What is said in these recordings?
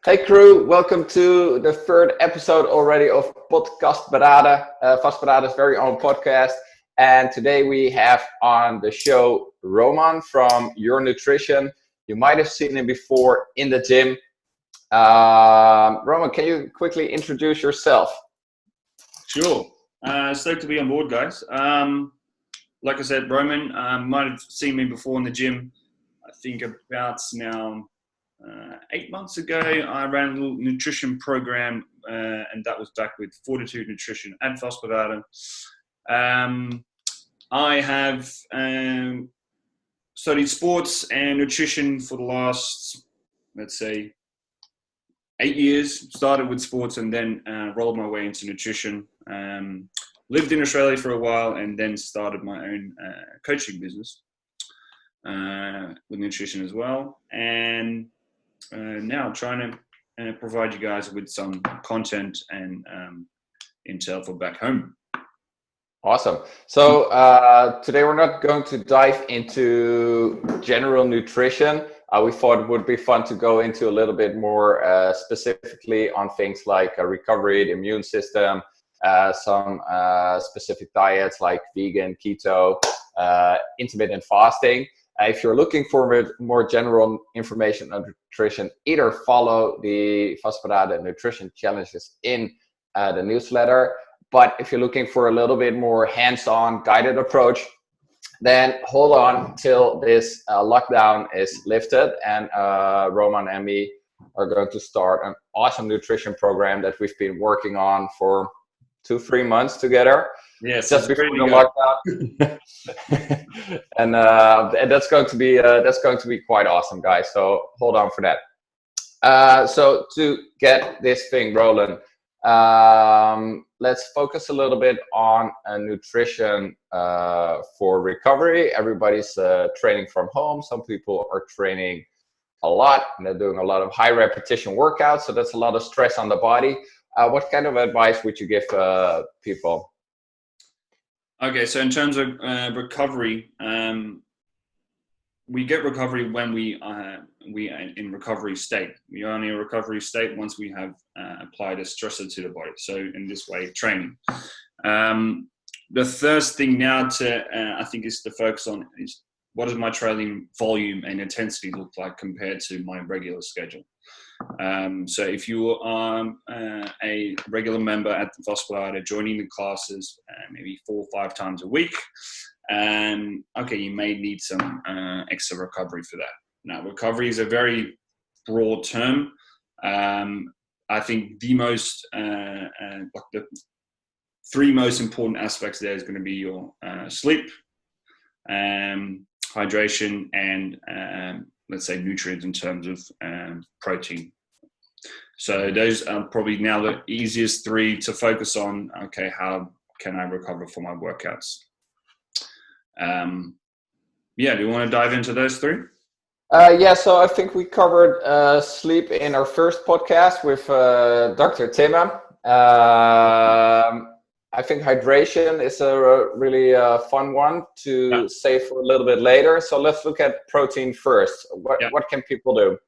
Hey crew, welcome to the third episode already of PodCastberaden, Vastberaden's very own podcast. And today we have on the show Roman from Your Nutrition. You might have seen him before in the gym. Roman, can you quickly introduce yourself? Sure. Stoked to be on board, guys. Like I said, Roman, might have seen me before in the gym. I think about now 8 months ago, I ran a little nutrition program, and that was back with Fortitude Nutrition at Vastberaden. I have studied sports and nutrition for the last, let's say, 8 years. Started with sports and then rolled my way into nutrition. Lived in Australia for a while and then started my own coaching business with nutrition as well. And now trying to provide you guys with some content and intel for back home. Awesome. So today we're not going to dive into general nutrition. We thought it would be fun to go into a little bit more specifically on things like recovery, the immune system, some specific diets like vegan, keto, intermittent fasting. If you're looking for more general information on nutrition, either follow the Vastberaden nutrition challenges in the newsletter. But if you're looking for a little bit more hands-on guided approach, then hold on till this lockdown is lifted, and Roman and me are going to start an awesome nutrition program that we've been working on for 2-3 months together. Yes, just before the lockdown. and that's going to be quite awesome, guys. So hold on for that. So to get this thing rolling, let's focus a little bit on nutrition for recovery. Everybody's training from home. Some people are training a lot and they're doing a lot of high repetition workouts. So that's a lot of stress on the body. What kind of advice would you give people? Okay, so in terms of recovery, we get recovery when we are in recovery state. We are in a recovery state once we have applied a stressor to the body. So in this way, training. The first thing now I think is to focus on is what does my training volume and intensity look like compared to my regular schedule. So if you are a regular member at the Vastberaden, joining the classes maybe 4 or 5 times a week, okay, you may need some extra recovery for that. Now, recovery is a very broad term. I think the three most important aspects there is going to be your sleep, hydration, and let's say nutrients in terms of protein. So those are probably now the easiest 3 to focus on. Okay, how can I recover for my workouts? Do you want to dive into those 3? So I think we covered sleep in our first podcast with Dr. Timma. I think hydration is a really fun one to save for a little bit later. So let's look at protein first. What can people do?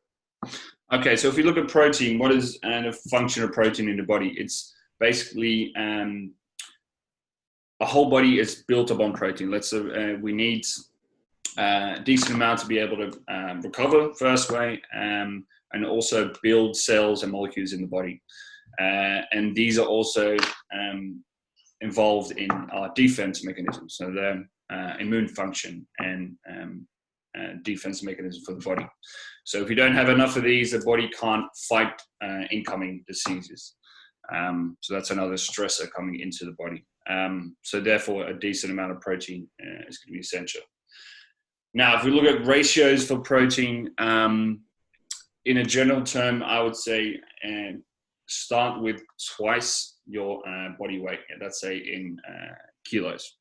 Okay, so if we look at protein, what is the function of protein in the body? It's basically a whole body is built upon protein. We need a decent amount to be able to recover first way, and also build cells and molecules in the body. And these are also involved in our defense mechanisms, so the immune function and defense mechanism for the body. So if you don't have enough of these, the body can't fight incoming diseases. So that's another stressor coming into the body. So therefore, a decent amount of protein is going to be essential. Now, if we look at ratios for protein, in a general term, I would say start with twice your body weight, let's say in kilos.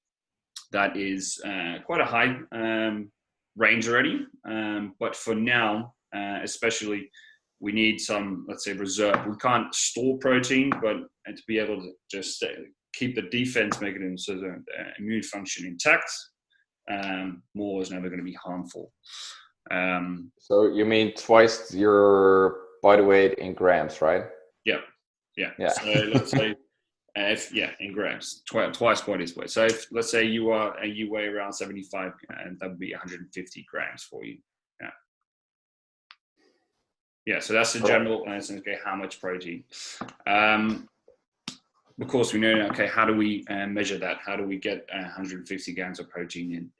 That is quite a high range already, but for now, especially, we need some, let's say, reserve. We can't store protein, but to be able to just keep the defense mechanism, so the immune function intact, more is never going to be harmful. So you mean twice your body weight in grams, right? Yeah. So let's say in grams, twice body's weight. So if let's say you weigh around 75, and that would be 150 grams for you. Yeah. So that's the general answer. Okay, how much protein? Of course, we know. Okay, how do we measure that? How do we get 150 grams of protein in?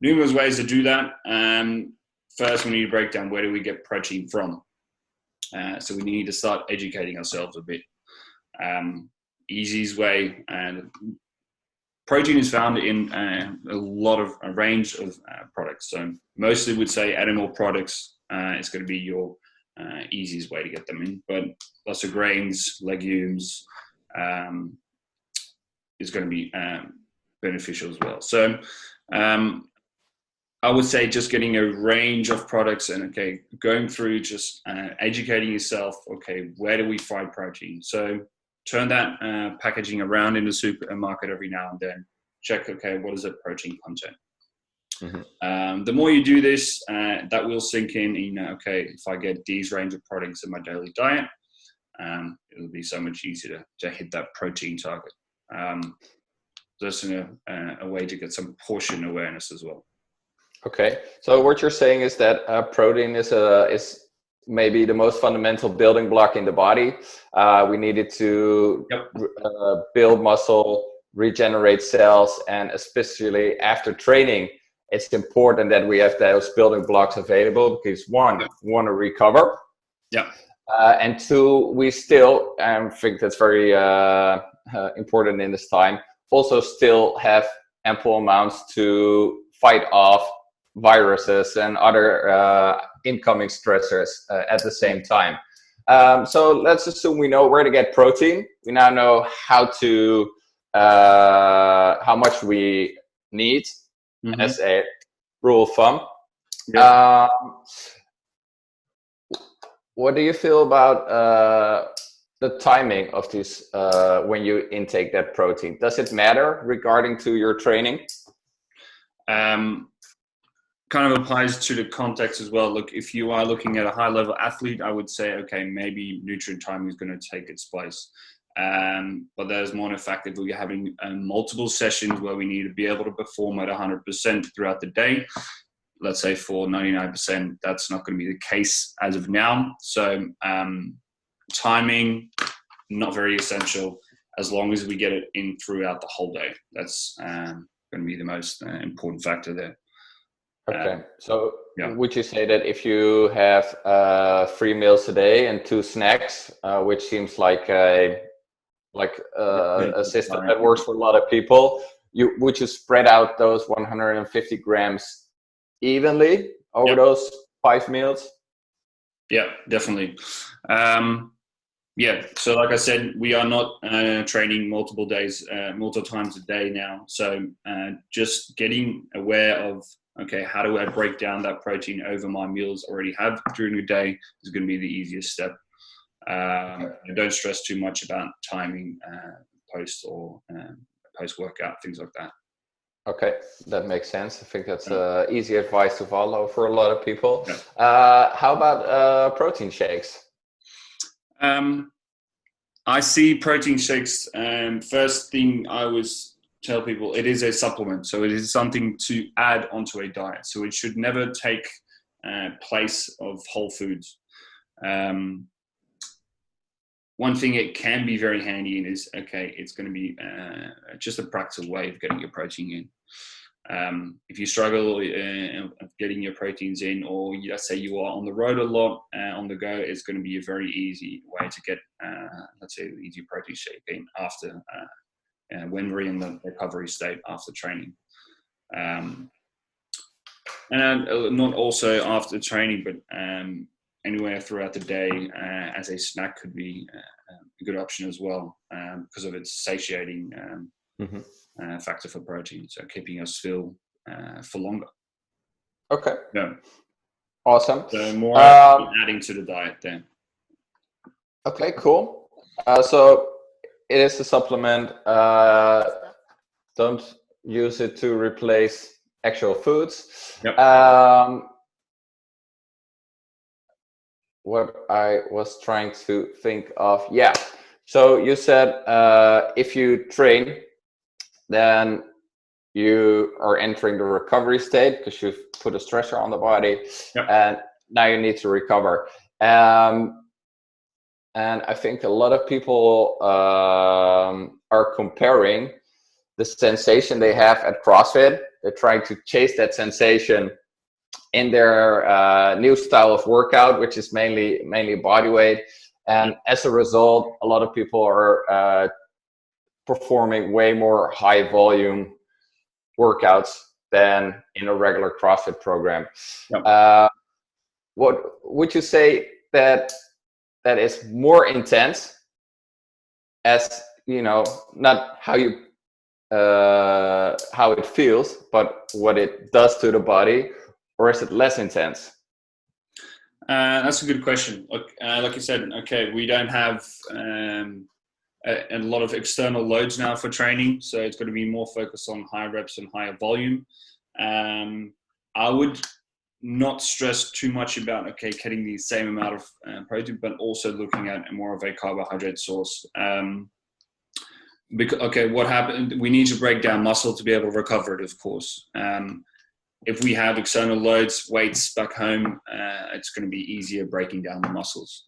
Numerous ways to do that. First, we need to break down where do we get protein from. So we need to start educating ourselves a bit. Easiest way, and protein is found in a range of products. So mostly would say animal products is going to be your easiest way to get them in, but lots of grains, legumes is going to be beneficial as well. So I would say just getting a range of products and going through just educating yourself. Okay, where do we find protein? So turn that packaging around in the supermarket every now and then. Check, what is the protein content? Mm-hmm. The more you do this, that will sink in. If I get these range of products in my daily diet, it'll be so much easier to hit that protein target. Just a way to get some portion awareness as well. Okay, so what you're saying is that protein is maybe the most fundamental building block in the body. We need it to build muscle, regenerate cells, and especially after training, it's important that we have those building blocks available because one, we want to recover. Yeah. And two, we still, think that's very important in this time, also still have ample amounts to fight off viruses and other incoming stressors at the same time. So let's assume we know where to get protein. We now know how much we need as a rule of thumb. Yeah. What do you feel about the timing of this when you intake that protein? Does it matter regarding to your training? Kind of applies to the context as well. Look, if you are looking at a high level athlete, I would say, maybe nutrient timing is going to take its place. But there's more an fact that we're having multiple sessions where we need to be able to perform at 100% throughout the day. Let's say for 99%, that's not going to be the case as of now. So timing, not very essential as long as we get it in throughout the whole day. That's going to be the most important factor there. Okay, so would you say that if you have 3 meals a day and 2 snacks, which seems like a system that works for a lot of people, would you spread out those 150 grams evenly over those 5 meals? Yeah, definitely. So like I said, we are not training multiple times a day now. So just getting aware of, how do I break down that protein over my meals I already have during the day is going to be the easiest step. Don't stress too much about timing post or post-workout, things like that. Okay, that makes sense. I think that's easy advice to follow for a lot of people. Yeah. How about protein shakes? I see protein shakes. First thing I was tell people, it is a supplement, so it is something to add onto a diet. So it should never take place of whole foods. One thing it can be very handy in is it's going to be just a practical way of getting your protein in. If you struggle of getting your proteins in, or let's say you are on the road a lot on the go, it's going to be a very easy way to get let's say the easy protein shake in after when we're in the recovery state after training. And not also after training, but anywhere throughout the day as a snack could be a good option as well because of its satiating factor for protein, so keeping us full for longer. Okay. Yeah. Awesome. So more adding to the diet then. Okay, cool. So it is a supplement. Don't use it to replace actual foods. Yep. what I was trying to think of. Yeah. So you said if you train, then you are entering the recovery state because you've put a stressor on the body, Yep. and now you need to recover. And I think a lot of people are comparing the sensation they have at CrossFit. They're trying to chase that sensation in their new style of workout, which is mainly body weight. And as a result, a lot of people are performing way more high volume workouts than in a regular CrossFit program. Yep. What would you say that is more intense, as you know, not how it feels, but what it does to the body, or is it less intense? That's a good question. Like you said, okay, we don't have a lot of external loads now for training, so it's going to be more focused on higher reps and higher volume. I would not stress too much about getting the same amount of protein, but also looking at more of a carbohydrate source. Because what happened? We need to break down muscle to be able to recover it, of course. If we have external loads, weights back home, it's going to be easier breaking down the muscles.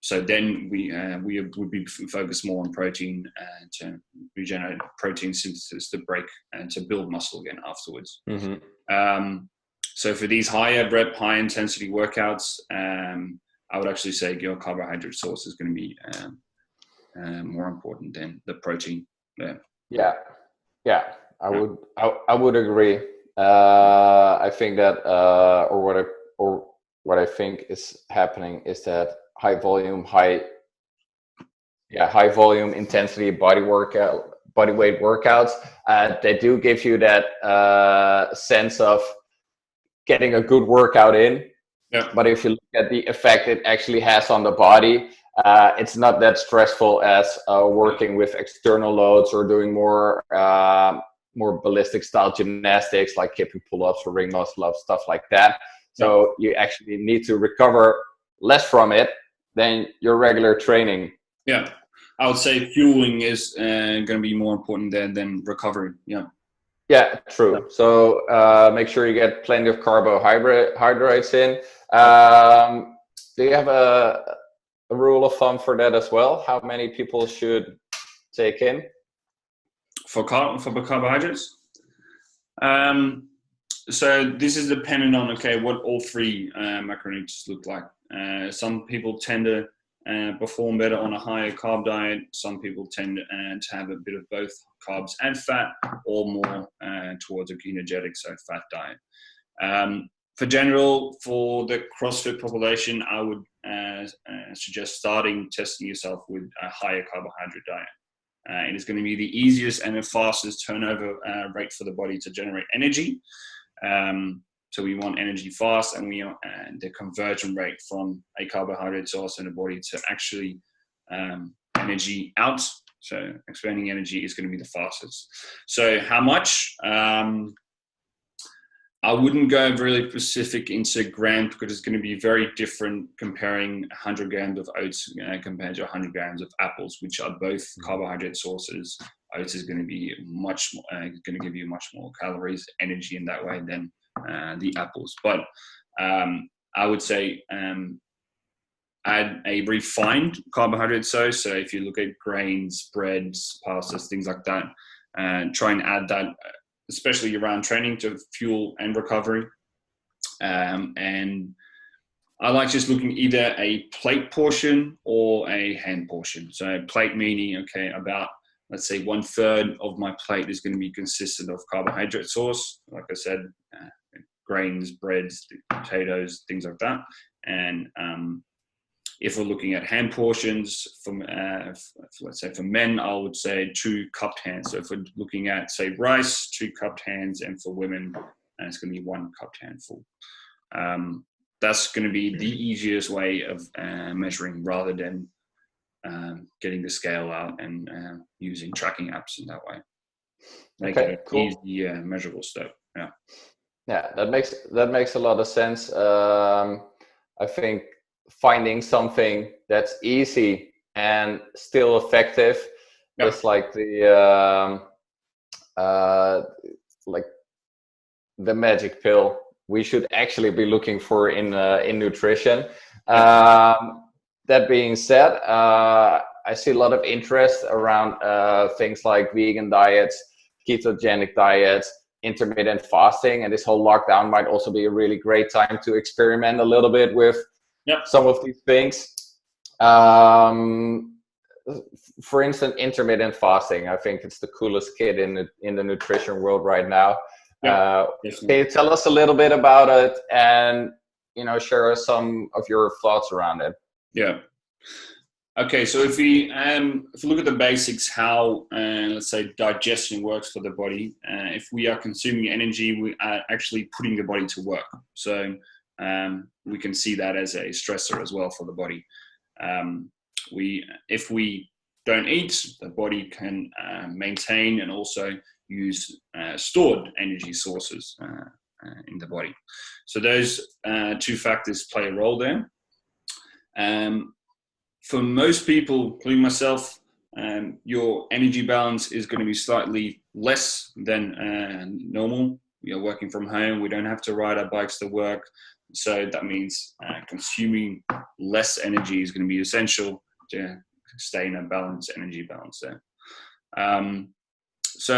So then we would be focused more on protein to regenerate protein synthesis to break and to build muscle again afterwards. Mm-hmm. So for these higher rep, high intensity workouts, I would actually say your carbohydrate source is going to be more important than the protein there. Yeah. I would agree. I think that what I think is happening is that high volume intensity body weight workouts, they do give you that sense of getting a good workout in. Yeah. But if you look at the effect it actually has on the body, it's not that stressful as working with external loads or doing more ballistic style gymnastics like kipping pull-ups or ring muscle ups, stuff like that. So you actually need to recover less from it than your regular training. Yeah, I would say fueling is going to be more important than recovery. Yeah, true. So make sure you get plenty of carbohydrates in. Do you have a rule of thumb for that as well? How many people should take in? For carbohydrates? So this is dependent on, what all three macronutrients look like. Some people tend to perform better on a higher carb diet. Some people tend to have a bit of both carbs and fat, or more towards a ketogenic, so fat diet. For the CrossFit population, I would suggest testing yourself with a higher carbohydrate diet. It is going to be the easiest and the fastest turnover rate for the body to generate energy. So we want energy fast, and the conversion rate from a carbohydrate source in the body to actually energy out. So expanding energy is going to be the fastest. So how much? I wouldn't go really specific into grams, because it's going to be very different comparing 100 grams of oats compared to 100 grams of apples, which are both carbohydrate sources. Oats is going to be going to give you much more calories, energy in that way than the apples. But I would say add a refined carbohydrate source. So if you look at grains, breads, pastas, things like that, try and add that, especially around training, to fuel and recovery. And I like just looking either a plate portion or a hand portion. So plate meaning, about, let's say 1/3 of my plate is going to be consistent of carbohydrate source. Like I said, grains, breads, potatoes, things like that. And if we're looking at hand portions, let's say for men, I would say 2 cupped hands. So if we're looking at, say, rice, 2 cupped hands, and for women, it's going to be 1 cupped handful. That's going to be the easiest way of measuring, rather than getting the scale out and using tracking apps in that way. Make it an easy, measurable step. Yeah, that makes a lot of sense. I think finding something that's easy and still effective is like like the magic pill we should actually be looking for in nutrition. That being said, I see a lot of interest around things like vegan diets, ketogenic diets, intermittent fasting, and this whole lockdown might also be a really great time to experiment a little bit with some of these things. For instance, intermittent fasting, I think it's the coolest kid in the nutrition world right now. Can you tell us a little bit about it, and share some of your thoughts around it? Yeah. Okay, so if we look at the basics, how let's say digestion works for the body, if we are consuming energy, we are actually putting the body to work. So we can see that as a stressor as well for the body. If we don't eat, the body can maintain and also use stored energy sources in the body. So those two factors play a role there. For most people, including myself, your energy balance is going to be slightly less than normal. We are working from home. We don't have to ride our bikes to work. So that means consuming less energy is going to be essential to stay in a balanced energy balance there. So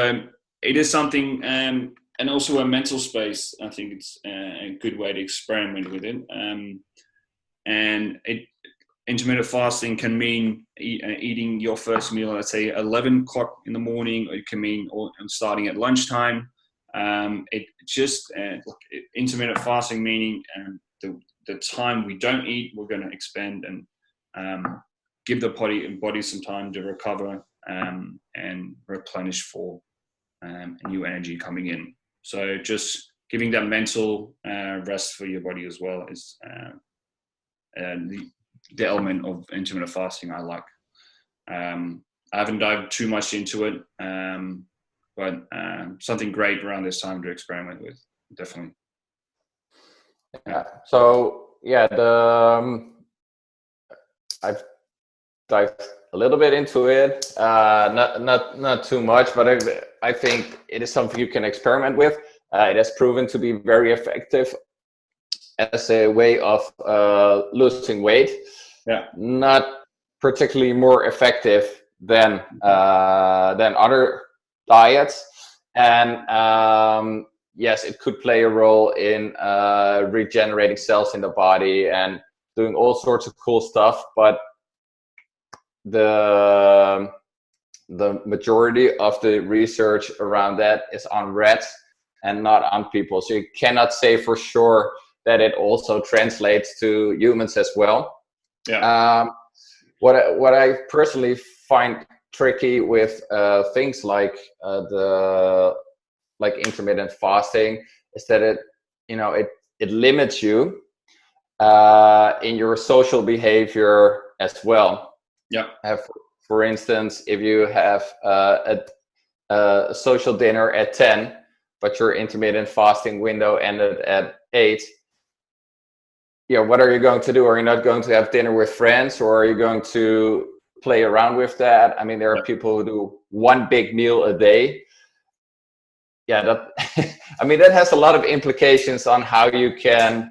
it is something, and also a mental space. I think it's a good way to experiment with it. Intermittent fasting can mean eating your first meal, let's say 11 o'clock in the morning, or it can mean starting at lunchtime. Intermittent fasting meaning the time we don't eat, we're going to expend and give the body some time to recover and replenish for new energy coming in. So just giving that mental rest for your body as well is the element of intermittent fasting I like. I haven't dived too much into it, but something great around this time to experiment with, definitely. Yeah. So I've dived a little bit into it, not too much, but I think it is something you can experiment with. It has proven to be very effective as a way of losing weight. Not particularly more effective than other diets, and yes, it could play a role in regenerating cells in the body and doing all sorts of cool stuff, but the majority of the research around that is on rats and not on people, so you cannot say for sure that it also translates to humans as well. What I personally find tricky with things like intermittent fasting is that it limits you in your social behavior as well. For instance, if you have a social dinner at 10, but your intermittent fasting window ended at 8, what are you going to do? Are you not going to have dinner with friends, or are you going to play around with that? I mean, there are people who do one big meal a day. That I mean, that has a lot of implications on how you can.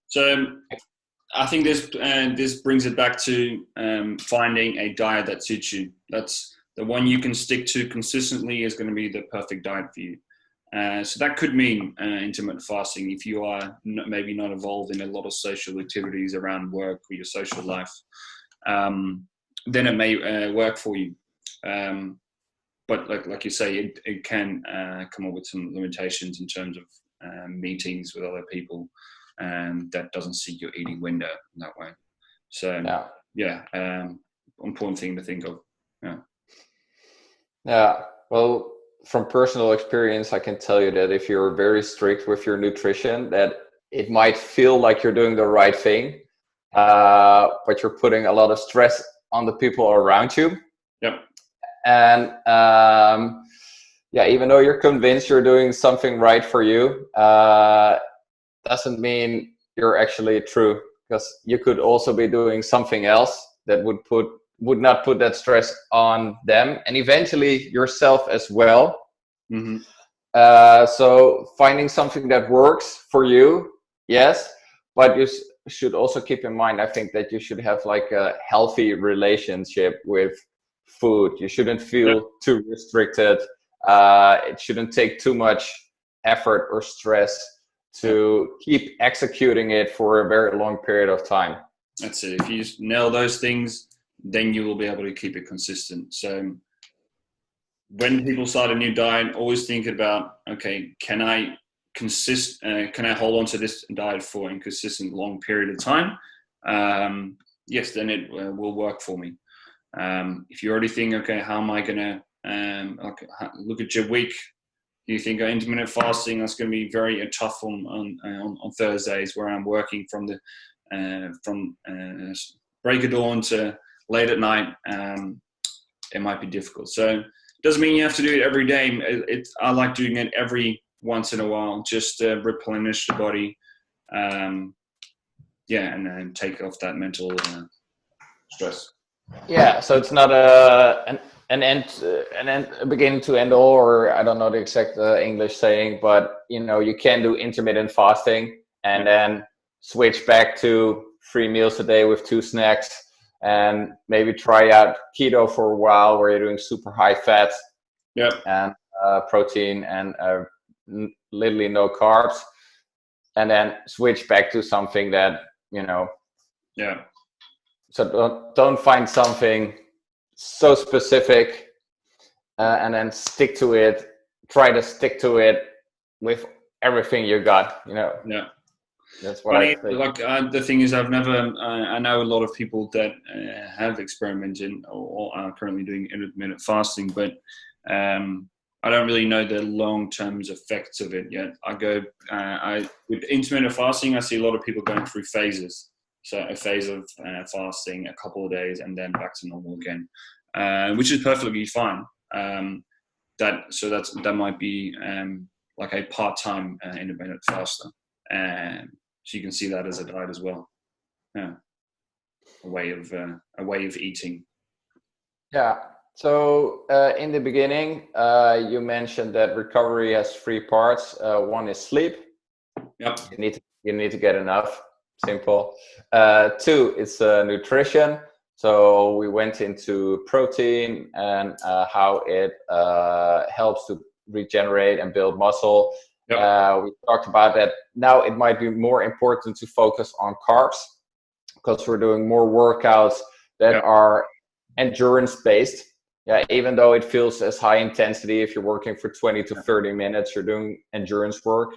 So I think this brings it back to finding a diet that suits you. That's the one you can stick to consistently is going to be the perfect diet for you. So that could mean intermittent fasting if you are maybe not involved in a lot of social activities around work or your social life. Then it may work for you. But like you say, it can come up with some limitations in terms of meetings with other people, and that doesn't suit your eating window in that way. So important thing to think of. Well, from personal experience, I can tell you that if you're very strict with your nutrition, that it might feel like you're doing the right thing, but you're putting a lot of stress on the people around you. And even though you're convinced you're doing something right for you, doesn't mean you're actually true, because you could also be doing something else that would not put that stress on them and eventually yourself as well. Mm-hmm. So finding something that works for you, yes, but you should also keep in mind, I think, that you should have like a healthy relationship with food. You shouldn't feel too restricted. It shouldn't take too much effort or stress to keep executing it for a very long period of time. That's it. If you nail those things, then you will be able to keep it consistent. So when people start a new diet, always think about, okay, can I hold on to this diet for a consistent long period of time? Yes, then it will work for me. If you already think, okay, how am I going to look at your week? Do you think intermittent fasting, that's going to be very tough on Thursdays, where I'm working from break of dawn to late at night? It might be difficult. So it doesn't mean you have to do it every day. I like doing it every once in a while, just to replenish the body. And then take off that mental stress. Yeah, so it's not a beginning to end all, or I don't know the exact English saying, but you can do intermittent fasting and then switch back to 3 meals a day with 2 snacks, and maybe try out keto for a while, where you're doing super high fat and protein and literally no carbs, and then switch back to something that So don't find something so specific and then stick to it. Try to stick to it with everything you got. Yeah. That's what I think. The thing is, I've never. I know a lot of people that have experimented or are currently doing intermittent fasting, but I don't really know the long-term effects of it yet. With intermittent fasting, I see a lot of people going through phases. So a phase of fasting, a couple of days, and then back to normal again, which is perfectly fine. That might be like a part-time intermittent faster, so you can see that as a diet as well. Yeah, a way of eating. Yeah. So in the beginning, you mentioned that recovery has 3 parts. One is sleep. Yep. You need to get enough. Simple. 2, it's nutrition. So we went into protein and how it helps to regenerate and build muscle. Yep. We talked about that. Now it might be more important to focus on carbs, because we're doing more workouts that are endurance based. Yeah, even though it feels as high intensity, if you're working for 20 to 30 minutes, you're doing endurance work.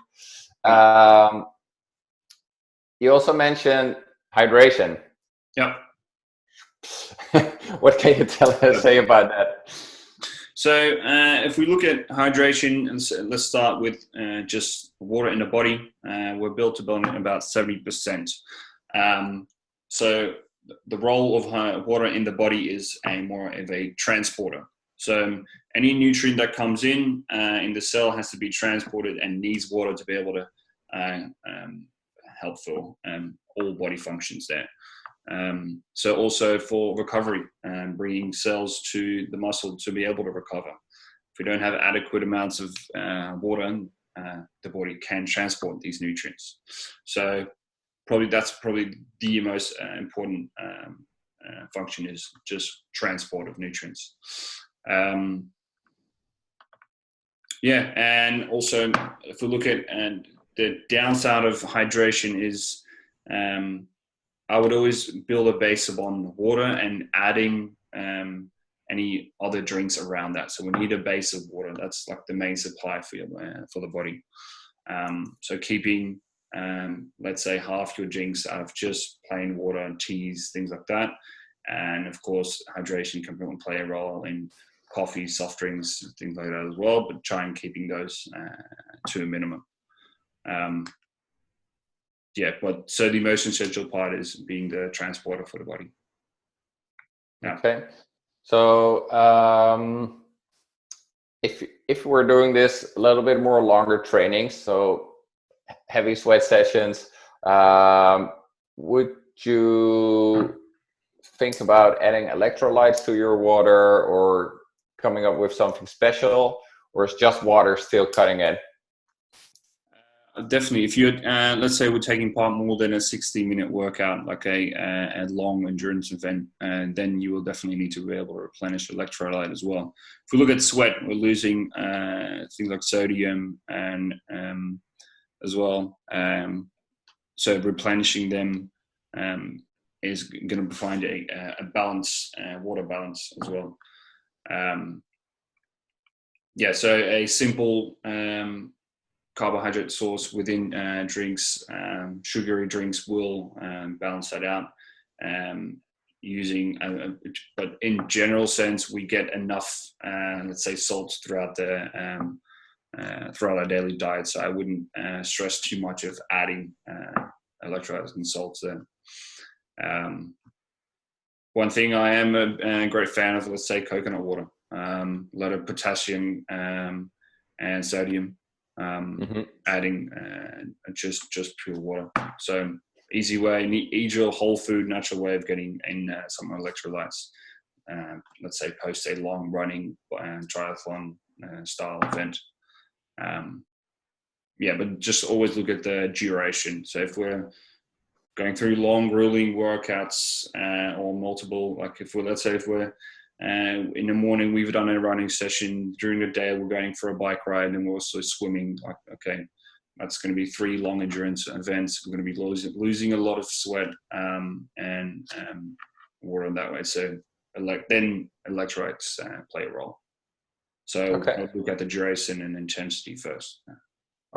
You also mentioned hydration. Yeah. What can you say about that? So if we look at hydration, and let's start with just water in the body. We're built to burn about 70%. So the role of water in the body is more of a transporter. So any nutrient that comes in the cell has to be transported and needs water to be able to help for all body functions there. So also for recovery, bringing cells to the muscle to be able to recover. If we don't have adequate amounts of water, the body can transport these nutrients. So that's probably the most important function, is just transport of nutrients. And also if we look at the downside of hydration is I would always build a base upon water and adding any other drinks around that. So we need a base of water. That's like the main supply for the body. So keeping, let's say, half your drinks out of just plain water and teas, things like that. And of course, hydration can play a role in coffee, soft drinks, things like that as well, but try and keeping those to a minimum. But so the most essential part is being the transporter for the body. Yeah. Okay. So if we're doing this a little bit more longer trainings, so heavy sweat sessions, Would you think about adding electrolytes to your water or coming up with something special, or is just water still cutting it? Definitely, if you're, let's say we're taking part more than a 60-minute workout, like a long endurance event, and then you will definitely need to be able to replenish electrolyte as well. If we look at sweat, we're losing things like sodium and as well. So replenishing them is going to find a balance, water balance as well. So a simple carbohydrate source within drinks, sugary drinks will balance that out. But in general sense, we get enough, let's say, salts throughout our daily diet. So I wouldn't stress too much of adding electrolytes and salts there. One thing I am a great fan of, let's say, coconut water. A lot of potassium and sodium. Adding just pure water. So easy way, easy whole food, natural way of getting in some electrolytes. Let's say post a long running triathlon style event. But just always look at the duration. So if we're going through long, grueling workouts or multiple, like if we're in the morning, we've done a running session. During the day, we're going for a bike ride, and we're also swimming. Like, okay, that's going to be 3 long endurance events. We're going to be losing a lot of sweat and water in that way. So, then electrolytes play a role. So, Okay. I'll look at the duration and intensity first.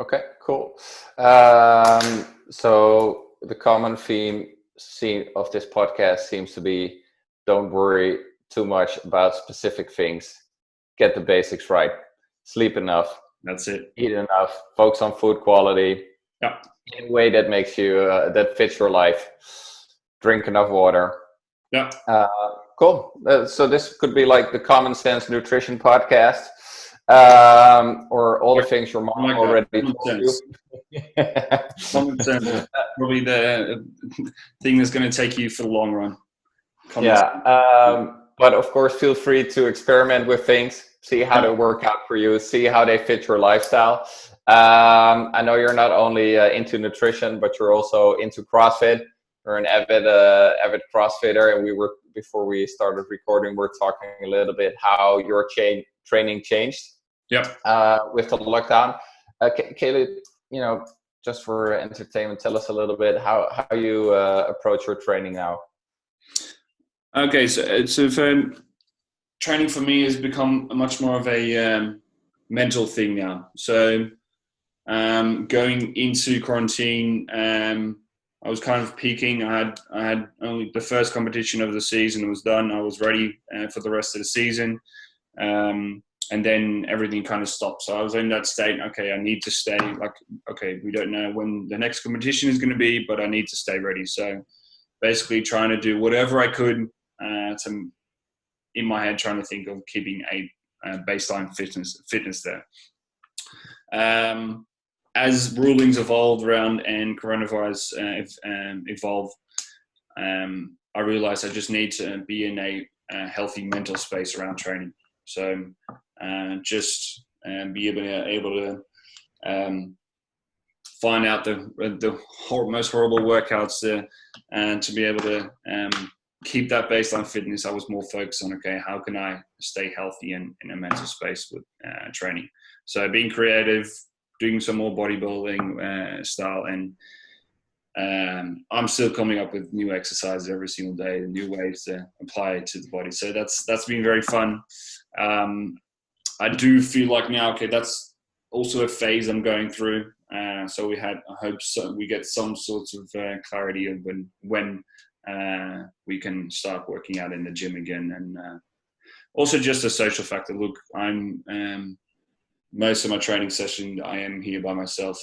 Okay, cool. So the common theme of this podcast seems to be: don't worry too much about specific things. Get the basics right. Sleep enough. That's it. Eat enough. Focus on food quality. Yeah. In a way that makes you that fits your life. Drink enough water. Yeah. Cool. So this could be like the Common Sense Nutrition podcast, or all the things your mom already told you. Common sense. Probably the thing that's going to take you for the long run. But of course, feel free to experiment with things, see how they work out for you, see how they fit your lifestyle. I know you're not only into nutrition, but you're also into CrossFit. You're an avid CrossFitter, and before we started recording, we're talking a little bit how your training changed. Yep. With the lockdown. Caleb, just for entertainment, tell us a little bit how you approach your training now. Okay, so training for me has become much more of a mental thing now. So going into quarantine, I was kind of peaking. I had only the first competition of the season was done. I was ready for the rest of the season. And then everything kind of stopped. So I was in that state, okay, I need to stay, we don't know when the next competition is going to be, but I need to stay ready. So basically trying to do whatever I could in my head, trying to think of keeping a baseline fitness there. As rulings evolved around and coronavirus evolved, I realized I just need to be in a healthy mental space around training. So just be able to find out the most horrible workouts there, and to be able to keep that baseline fitness. I was more focused on, okay, how can I stay healthy in a mental space with training? So being creative, doing some more bodybuilding style, and I'm still coming up with new exercises every single day, new ways to apply it to the body. So that's been very fun. I do feel like now, okay, that's also a phase I'm going through. So I hope we get some sorts of clarity of when we can start working out in the gym again. And also just a social factor. Look, I'm most of my training session, I am here by myself,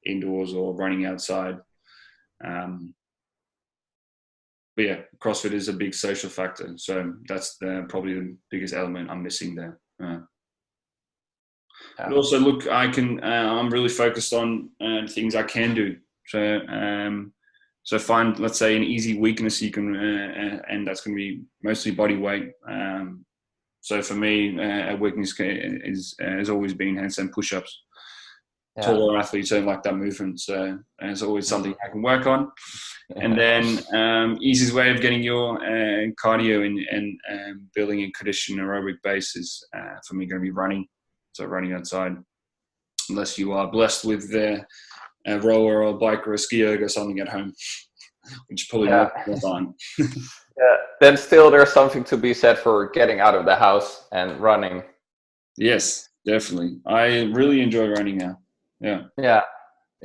indoors or running outside. But yeah, CrossFit is a big social factor. So that's probably the biggest element I'm missing there. But also, look, I'm really focused on things I can do. So find, let's say, an easy weakness you can, and that's going to be mostly body weight. So for me, a weakness has always been handstand push-ups. Yeah. Taller athletes don't like that movement, so it's always something I can work on. And then easiest way of getting your cardio and building a condition aerobic base is for me going to be running. So running outside, unless you are blessed with a rower or a bike or a ski erg or something at home, which is probably not fun. Yeah. Then still there's something to be said for getting out of the house and running. Yes, definitely. I really enjoy running now. Yeah.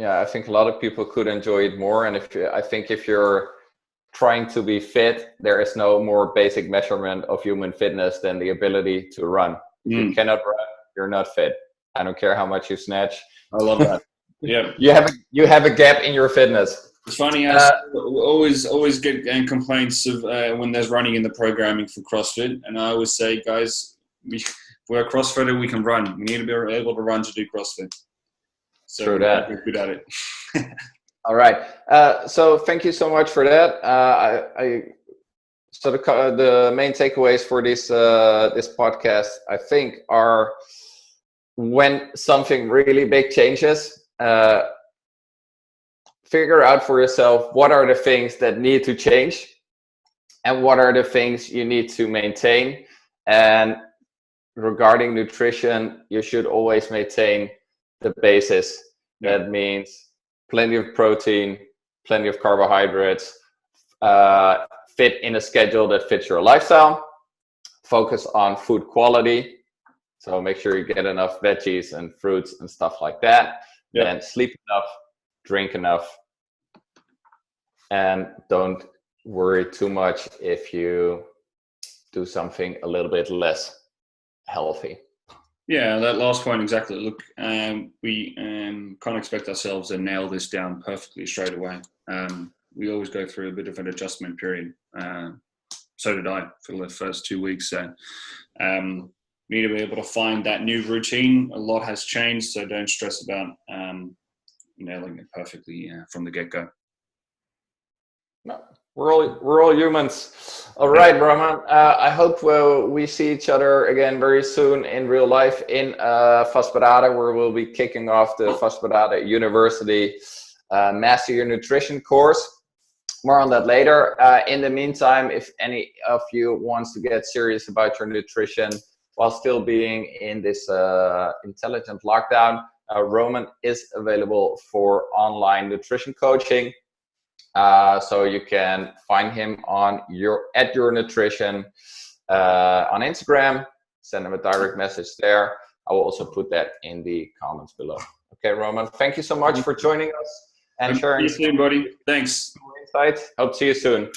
I think a lot of people could enjoy it more. And I think if you're trying to be fit, there is no more basic measurement of human fitness than the ability to run. If you cannot run, you're not fit. I don't care how much you snatch. I love that. Yeah. You have a gap in your fitness. It's funny, I always get complaints of when there's running in the programming for CrossFit, and I always say, guys, we're a CrossFitter, we can run. We need to be able to run to do CrossFit. So true that. We're good at it. All right. So thank you so much for that. So the main takeaways for this podcast, I think, are when something really big changes, figure out for yourself what are the things that need to change and what are the things you need to maintain. And regarding nutrition, you should always maintain the basis. That means plenty of protein, plenty of carbohydrates, fit in a schedule that fits your lifestyle, focus on food quality. So make sure you get enough veggies and fruits and stuff like that. And sleep enough, drink enough, and don't worry too much if you do something a little bit less healthy. Yeah, that last point, exactly. Look, we can't expect ourselves to nail this down perfectly straight away. We always go through a bit of an adjustment period. So did I for the first 2 weeks. So need to be able to find that new routine. A lot has changed, so don't stress about nailing it perfectly from the get-go. No, we're all humans. All right, Roman. I hope we see each other again very soon in real life in PodCastberaden, where we'll be kicking off the PodCastberaden University Master Your Nutrition course. More on that later. In the meantime, if any of you wants to get serious about your nutrition while still being in this intelligent lockdown, Roman is available for online nutrition coaching. So you can find him on your nutrition on Instagram. Send him a direct message there. I will also put that in the comments below. Okay, Roman, thank you so much for joining us and sharing. See you soon, buddy. Thanks. Insights. Hope to see you soon.